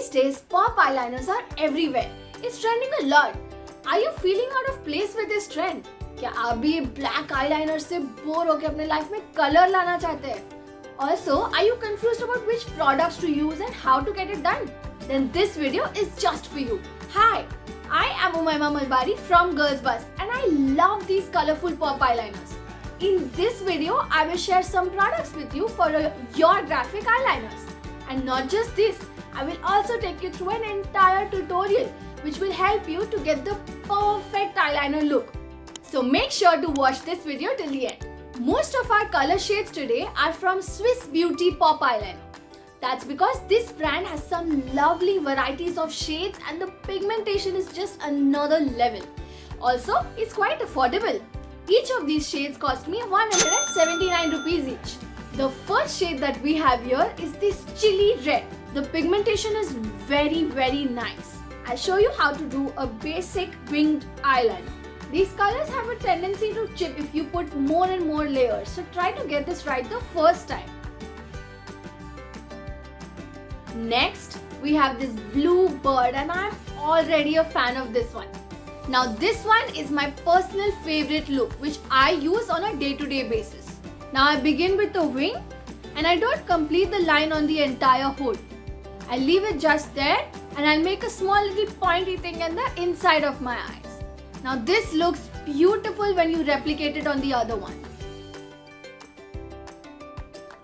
These days, pop eyeliners are everywhere. It's trending a lot. Are you feeling out of place with this trend? क्या आप भी black eyeliner से bore होकर अपने life में colour लाना चाहते हैं? Also, are you confused about which products to use and how to get it done? Then this video is just for you. Hi, I am Umayma Malbari from Girls Bus and I love these colorful pop eyeliners. In this video, I will share some products with you for your graphic eyeliners. And not just this, I will also take you through an entire tutorial which will help you to get the perfect eyeliner look. So make sure to watch this video till the end. Most of our color shades today are from Swiss Beauty Pop Eyeliner. That's because this brand has some lovely varieties of shades and the pigmentation is just another level. Also, it's quite affordable. Each of these shades cost me 179 rupees each. The first shade that we have here is this Chilli Red. The pigmentation is very nice. I'll show you how to do a basic winged eyeliner. These colors have a tendency to chip if you put more and more layers, so try to get this right the first time. Next, we have this BlueBird and I'm already a fan of this one. Now this one is my personal favorite look which I use on a day-to-day basis. Now I begin with the wing and I don't complete the line on the entire hood. I leave it just there and I'll make a small little pointy thing in the inside of my eyes. Now this looks beautiful when you replicate it on the other one.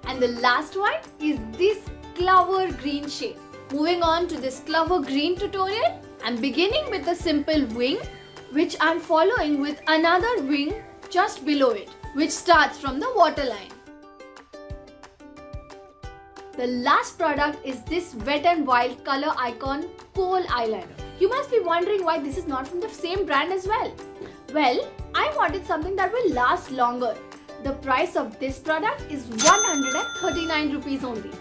And the last one is this Clover green shade. Moving on to this Clover green tutorial, I'm beginning with a simple wing which I'm following with another wing just below it which starts from the waterline. The last product is this Wet n Wild Color Icon Kohl eyeliner. You must be wondering why this is not from the same brand as well. Well, I wanted something that will last longer. The price of this product is 139 rupees only.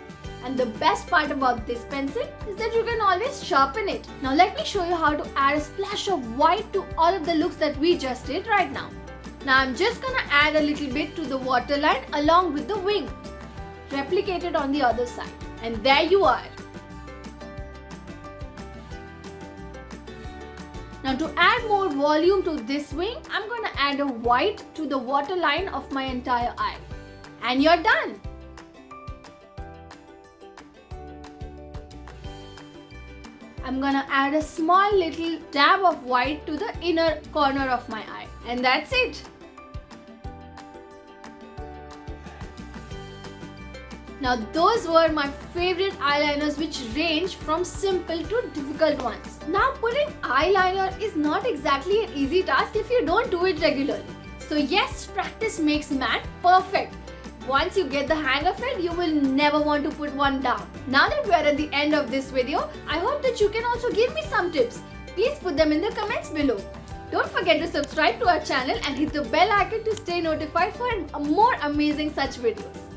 And the best part about this pencil is that you can always sharpen it. Now let me show you how to add a splash of white to all of the looks that we just did right now. Now I'm just gonna add a little bit to the waterline along with the wing. Replicate it on the other side. And there you are. Now to add more volume to this wing, I'm going to add a white to the waterline of my entire eye. And you're done. I'm going to add a small little dab of white to the inner corner of my eye. And that's it. Now those were my favorite eyeliners which range from simple to difficult ones. Now putting eyeliner is not exactly an easy task if you don't do it regularly. So yes, practice makes man perfect. Once you get the hang of it, you will never want to put one down. Now that we are at the end of this video, I hope that you can also give me some tips. Please put them in the comments below. Don't forget to subscribe to our channel and hit the bell icon to stay notified for more amazing such videos.